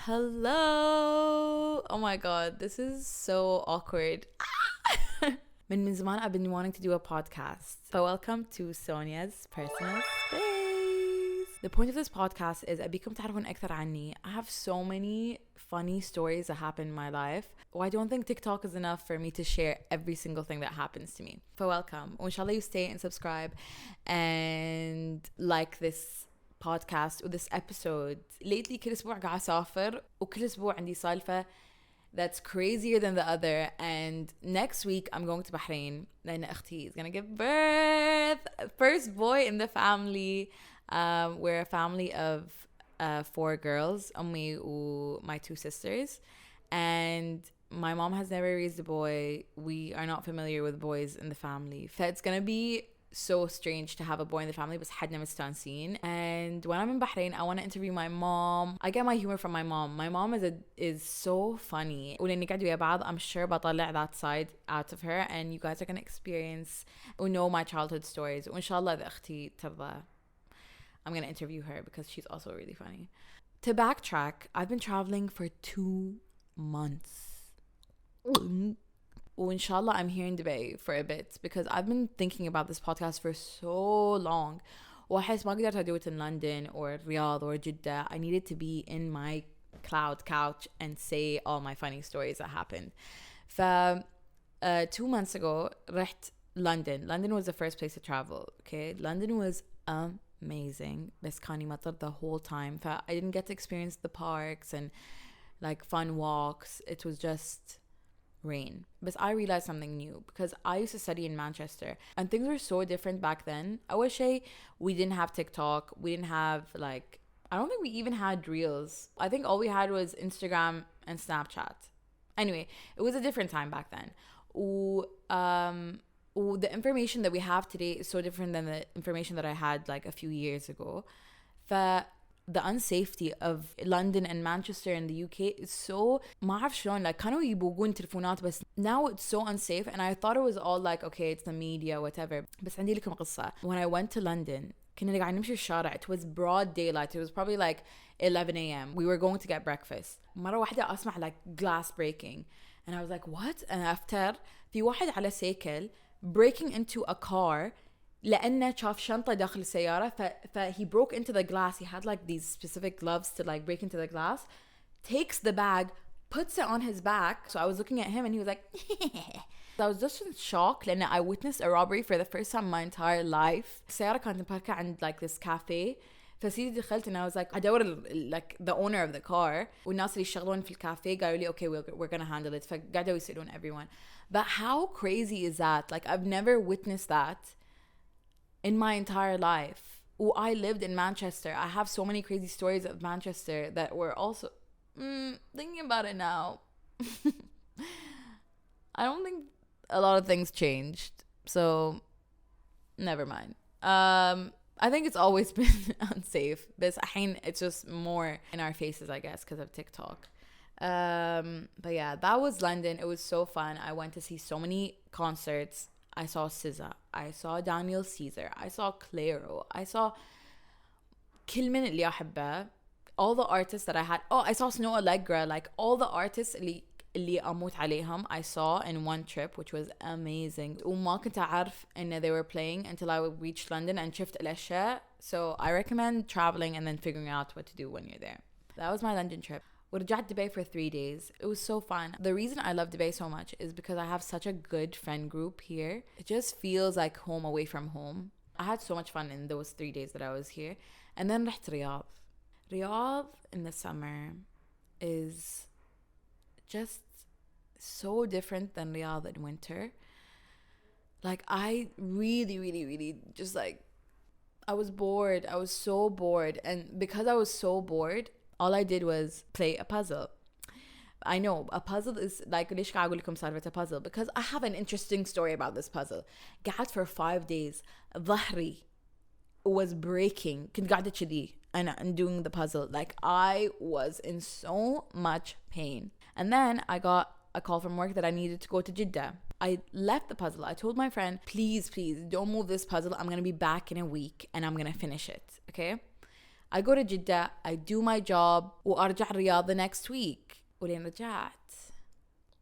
Hello. Oh my god, this is so awkward. من زمان I've been wanting to do a podcast. So welcome to Sonia's personal space. The point of this podcast is أبيكم تعرفون أكثر عني. I have so many funny stories that happen in my life. I don't think TikTok is enough for me to share every single thing that happens to me. So welcome. Inshallah you stay and subscribe and like this podcast or this episode. Lately كل أسبوع قاعد أسافر وكل أسبوع عندي سالفة that's crazier than the other, and next week I'm going to Bahrain لأن أختي is gonna give birth, first boy in the family. We're a family of 4 girls, أمي و my 2 sisters, and my mom has never raised a boy. We are not familiar with boys in the family, so it's gonna be so strange to have a boy in the family, بس حدنا مستانسين. And when I'm in Bahrain, I want to interview my mom. I get my humor from my mom. My mom is so funny. ولأني قاعد ويا بعض, I'm sure بطلع that side out of her, and you guys are gonna experience or know my childhood stories. وإن شاء الله إذا أختي ترضى, I'm gonna interview her because she's also really funny. To backtrack, I've been traveling for 2 months. Inshallah, I'm here in Dubai for a bit because I've been thinking about this podcast for so long. وأحس ما قدرت do it in London or Riyadh or Jeddah. I needed to be in my cloud couch and say all my funny stories that happened. 2 months ago, رحت London. London was the first place to travel. Okay, London was amazing. بس كان يمطر the whole time. I didn't get to experience the parks and like fun walks. It was just rain. But I realized something new because I used to study in Manchester and things were so different back then. I wish we didn't have TikTok. We didn't have like, I don't think we even had Reels. I think all we had was Instagram and Snapchat. Anyway, it was a different time back then. The information that we have today is so different than the information that I had like a few years ago. The unsafety of London and Manchester and the UK is so ما أعرف شلون, like كانوا يبوقون تلفونات بس now it's so unsafe, and I thought it was all like okay, it's the media whatever. بس عندي لكم قصة. When I went to London كنا قاعد نمشي الشارع, it was broad daylight, it was probably like 11 a.m. we were going to get breakfast. مرة واحدة أسمع like glass breaking, and I was like what? And after في واحد على سيكل breaking into a car لأنه شاف شنطة داخل السيارة. he broke into the glass. He had like these specific gloves to like break into the glass, takes the bag, puts it on his back. So I was looking at him and he was like I was just in shock لأن I witnessed a robbery for the first time in my entire life. السيارة كانت مباركة عند like this cafe. فسيدي دخلت and I was like أدور like the owner of the car, والناس اللي يشتغلون في الكافيه قالوا لي okay we're gonna handle it. فقعدوا يسألون everyone. But how crazy is that? Like I've never witnessed that in my entire life. I lived in Manchester. I have so many crazy stories of Manchester that were also thinking about it now. I don't think a lot of things changed, so never mind. I think it's always been unsafe, but it's just more in our faces, I guess, because of TikTok. But yeah, that was London. It was so fun. I went to see so many concerts. I saw SZA, I saw Daniel Caesar, I saw Clairo, I saw كل من اللي أحبه, all the artists that I had. I saw Snow Allegra, like all the artists اللي أموت عليهم I saw in one trip, which was amazing. وما كنت أعرف إن they were playing until I reached London and شفت الأشياء. So I recommend traveling and then figuring out what to do when you're there. That was my London trip. ورجعت Dubai for 3 days. It was so fun. The reason I love Dubai so much is because I have such a good friend group here. It just feels like home away from home. I had so much fun in those 3 days that I was here. And then رحت Riyadh. Riyadh in the summer is just so different than Riyadh in winter. Like I really just like, I was bored. I was so bored. And because I was so bored, all I did was play a puzzle. I know, a puzzle is like, ليش قاعد أقول لكم صارت a puzzle? Because I have an interesting story about this puzzle. قعدت for 5 days. ظهري was breaking. كنت قاعدة كذي and doing the puzzle. Like I was in so much pain. And then I got a call from work that I needed to go to Jeddah. I left the puzzle. I told my friend, please don't move this puzzle. I'm going to be back in a week and I'm going to finish it. Okay? I go to Jeddah, I do my job وأرجع الرياض the next week. ولين رجعت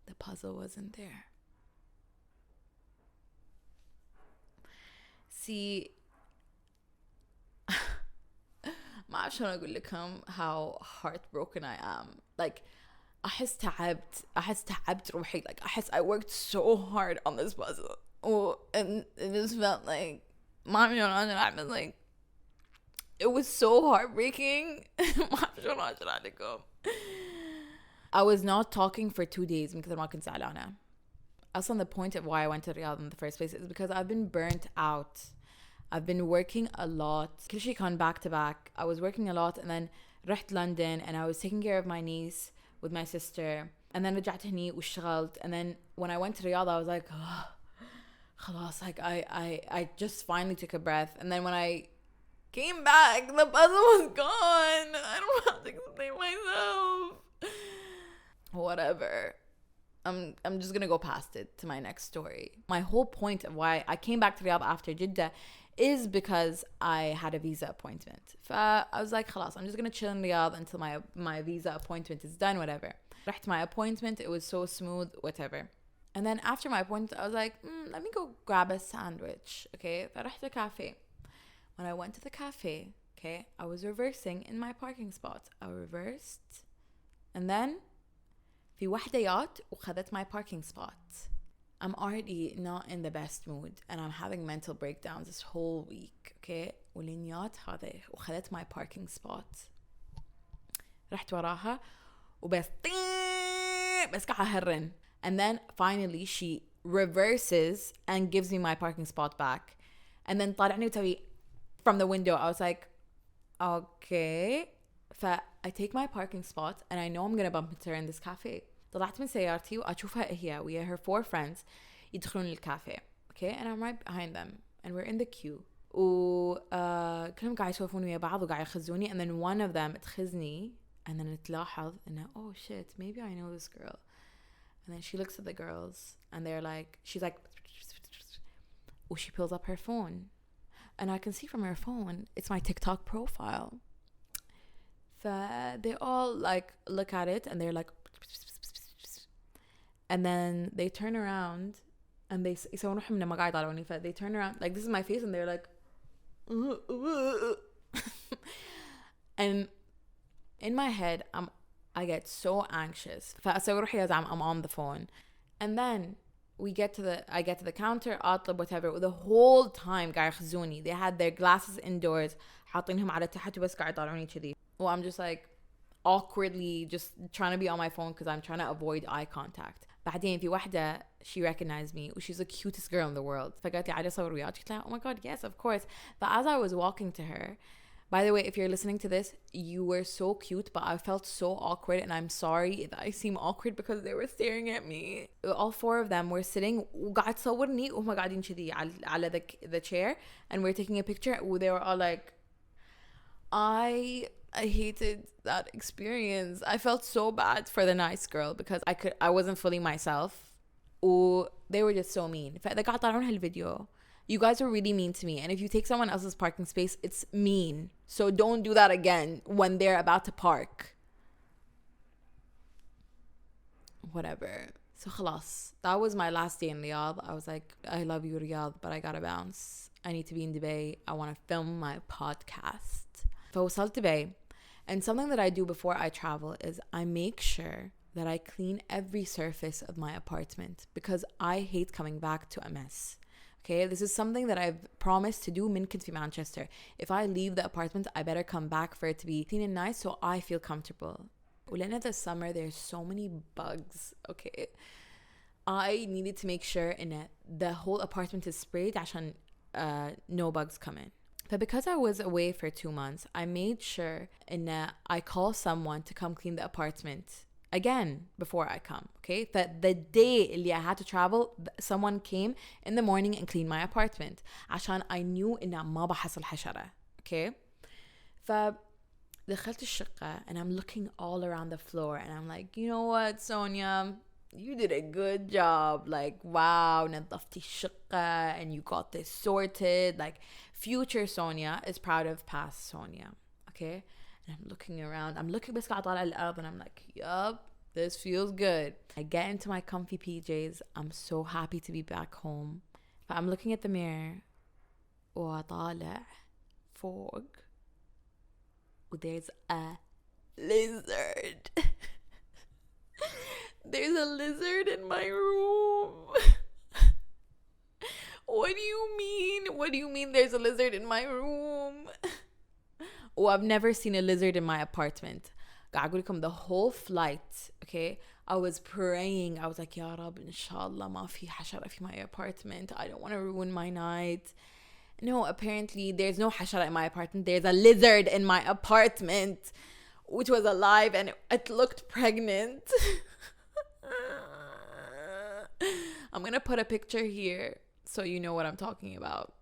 the puzzle wasn't there. See, ما أعرف شلون أقول لكم how heartbroken I am. Like, أحس تعبت روحي. Like, أحس I worked so hard on this puzzle. And it just felt like, ما أعرف شلون أقدر أعمل. Like, it was so heartbreaking. ما أعرف شلون أقدر أعلقكم. I was not talking for 2 days من كثر ما كنت زعلانة. أصلا the point of why I went to Riyadh in the first place is because I've been burnt out. I've been working a lot. كل شيء كان back to back. I was working a lot and then رحت London and I was taking care of my niece with my sister. And then رجعت هني واشتغلت. And then when I went to Riyadh I was like, oh, خلاص, like I just finally took a breath. And then when I came back, the puzzle was gone. I don't know how to explain myself. Whatever. I'm just gonna go past it to my next story. My whole point of why I came back to Riyadh after Jeddah is because I had a visa appointment. I was like, خلاص, I'm just gonna chill in Riyadh until my visa appointment is done, whatever. رحت my appointment, it was so smooth, whatever. And then after my appointment, I was like, let me go grab a sandwich, okay? فرحت a cafe. When I went to the cafe, okay, I was reversing in my parking spot. I reversed, and then في وحدة جات وخذت my parking spot. I'm already not in the best mood and I'm having mental breakdowns this whole week, okay? ولين جات هذا وخذت my parking spot. رحت وراها وبس قاعدة هرن. And then finally she reverses and gives me my parking spot back. And then طالعني وتبي from the window. I was like, okay. I take my parking spot and I know I'm gonna bump into her in this cafe. طلعت من سيارتي وأشوفها هي ويا her 4 friends يدخلون الكافيه, okay? And I'm right behind them and we're in the queue. كلهم قاعد يسولفون ويا بعض وقاعد يخزوني, and then one of them تخزني and then تلاحظ إنه oh shit, maybe I know this girl. And then she looks at the girls and they're like, she's like, she pulls up her phone and I can see from her phone it's my TikTok profile. They all like look at it and they're like, and then they turn around and they turn around like this is my face and they're like and in my head I get so anxious. I'm on the phone, and then I get to the counter, أطلب whatever. The whole time قاعد يخزوني. They had their glasses indoors, حاطينهم على تحت وبس قاعد يطالعوني كذي. Well, I'm just like awkwardly just trying to be on my phone because I'm trying to avoid eye contact. بعدين في واحدة, she recognized me. She's the cutest girl in the world. فقالت لي عادي أصور وياك. قلت لها oh my god, yes, of course. But as I was walking to her, by the way, if you're listening to this, you were so cute, but I felt so awkward, and I'm sorry that I seem awkward because they were staring at me. All 4 of them were sitting وقاعد تصورني وهم قاعدين كذي على the chair, and we're taking a picture. They were all like, I hated that experience. I felt so bad for the nice girl because I wasn't fully myself. They were just so mean. فإذا قاعد طالعون هالفيديو, you guys are really mean to me, and if you take someone else's parking space, it's mean. So don't do that again when they're about to park. Whatever. So خلاص, that was my last day in Riyadh. I was like, I love you, Riyadh, but I gotta bounce. I need to be in Dubai. I want to film my podcast. فوصلت Dubai, and something that I do before I travel is I make sure that I clean every surface of my apartment because I hate coming back to a mess. Okay, this is something that I've promised to do من كنت في Manchester. If I leave the apartment, I better come back for it to be clean and nice so I feel comfortable. ولأن this summer, there's so many bugs, okay? I needed to make sure in the whole apartment is sprayed عشان no bugs come in. But because I was away for 2 months, I made sure I call someone to come clean the apartment again before I come, okay? That the day اللي I had to travel, someone came in the morning and cleaned my apartment عشان I knew إنه ما بحصل حشرة, okay? فدخلت الشقة and I'm looking all around the floor and I'm like, you know what, Sonia, you did a good job. Like, wow, نظفتي الشقة and you got this sorted. Like, future Sonia is proud of past Sonia, okay? And I'm looking around. I'm looking بس قاعد طالع الأرض and I'm like, yup, this feels good. I get into my comfy PJs. I'm so happy to be back home. I'm looking at the mirror وطالع فوق there's a lizard. There's a lizard in my room. What do you mean? What do you mean there's a lizard in my room? Oh, I've never seen a lizard in my apartment. The whole flight, okay, I was praying. I was like, Ya Rab, inshallah, ma fi hashara fi my apartment. I don't want to ruin my night. No, apparently there's no hashara in my apartment. There's a lizard in my apartment, which was alive and it looked pregnant. I'm going to put a picture here so you know what I'm talking about.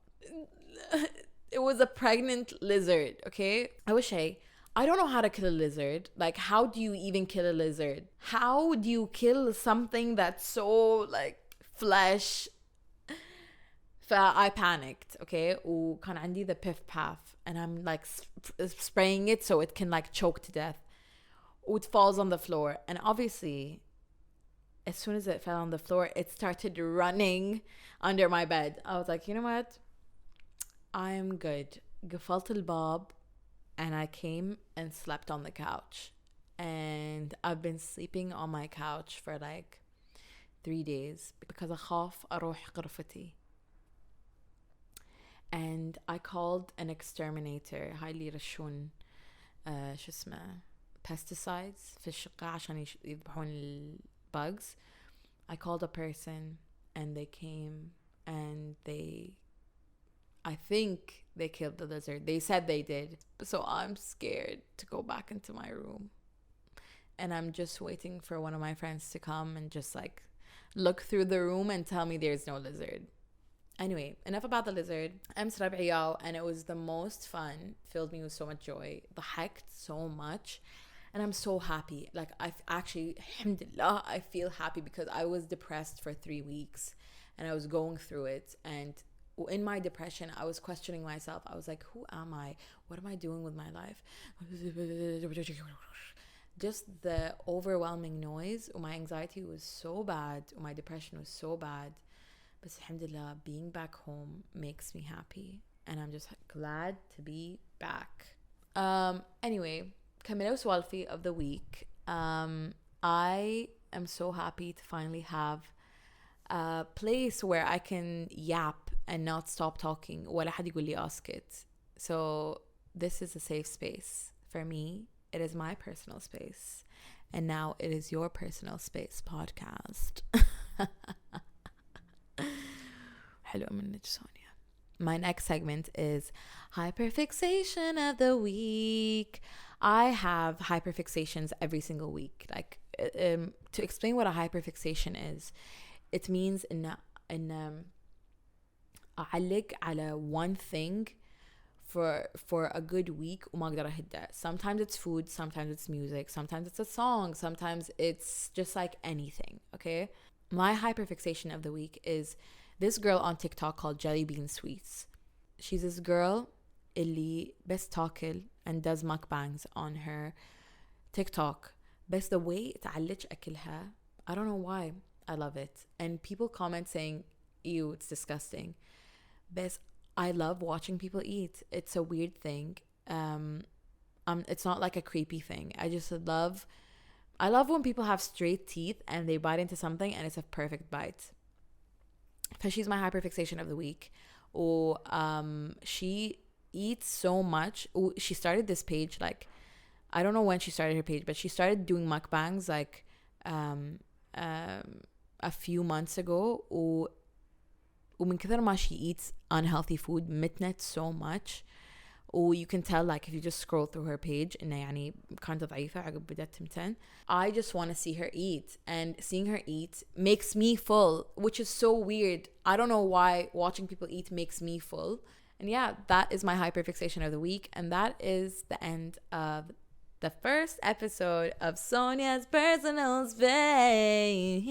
It was a pregnant lizard, okay? I don't know how to kill a lizard. Like, how do you even kill a lizard? How do you kill something that's so, like, flesh? I panicked, okay? وكان عندي the piff path and I'm like spraying it so it can like choke to death. It falls on the floor and obviously as soon as it fell on the floor it started running under my bed. I was like, you know what? I'm good. قفلت الباب and I came and slept on the couch. And I've been sleeping on my couch for like 3 days because أخاف أروح غرفتي. And I called an exterminator. هاي اللي يرشون شو اسمه pesticides في الشقة عشان يذبحون الbugs. I called a person and they came and I think they killed the lizard. They said they did. So I'm scared to go back into my room. And I'm just waiting for one of my friends to come and just like look through the room and tell me there's no lizard. Anyway, enough about the lizard. I'm ربعي and it was the most fun. Filled me with so much joy. ضحكت so much. And I'm so happy. Like I've actually, alhamdulillah, I feel happy because I was depressed for 3 weeks and I was going through it. And in my depression, I was questioning myself. I was like, who am I? What am I doing with my life? Just the overwhelming noise. My anxiety was so bad. My depression was so bad. But alhamdulillah, being back home makes me happy. And I'm just glad to be back. Anyway, كملوا سوالفي of the week. I am so happy to finally have a place where I can yap and not stop talking ولا حد يقول لي اسكت. So this is a safe space for me. It is my personal space. And now it is your personal space podcast. حلوة منك Sonia. My next segment is Hyperfixation of the week. I have hyperfixations every single week. Like to explain what a hyperfixation is, it means in أعلق على one thing for a good week وما أقدر أهدأ. Sometimes it's food, sometimes it's music, sometimes it's a song, sometimes it's just like anything, okay? My hyperfixation of the week is this girl on TikTok called Jelly Bean Sweets. She's this girl اللي بس تاكل and does mukbangs on her TikTok. بس the way تعلج أكلها, I don't know why. I love it. And people comment saying, ew, it's disgusting. But I love watching people eat. It's a weird thing. It's not like a creepy thing. I love when people have straight teeth and they bite into something and it's a perfect bite. Because she's my hyperfixation of the week. Or she eats so much. She started this page like, I don't know when she started her page, but she started doing mukbangs like a few months ago. ومن كثر ما she eats unhealthy food متنت so much. You can tell like if you just scroll through her page إنها يعني كانت ضعيفة عقب بدأت تمتن. I just want to see her eat, and seeing her eat makes me full, which is so weird. I don't know why watching people eat makes me full. And yeah, that is my hyperfixation of the week, and that is the end of the first episode of Sonia's Personal Space.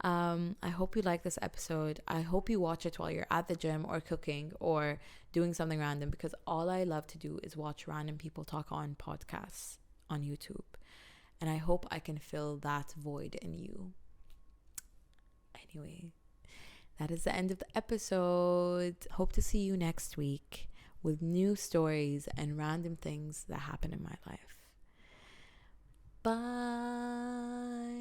I hope you like this episode. I hope you watch it while you're at the gym or cooking or doing something random, because all I love to do is watch random people talk on podcasts on YouTube. And I hope I can fill that void in you. Anyway, that is the end of the episode. Hope to see you next week with new stories and random things that happen in my life. Bye.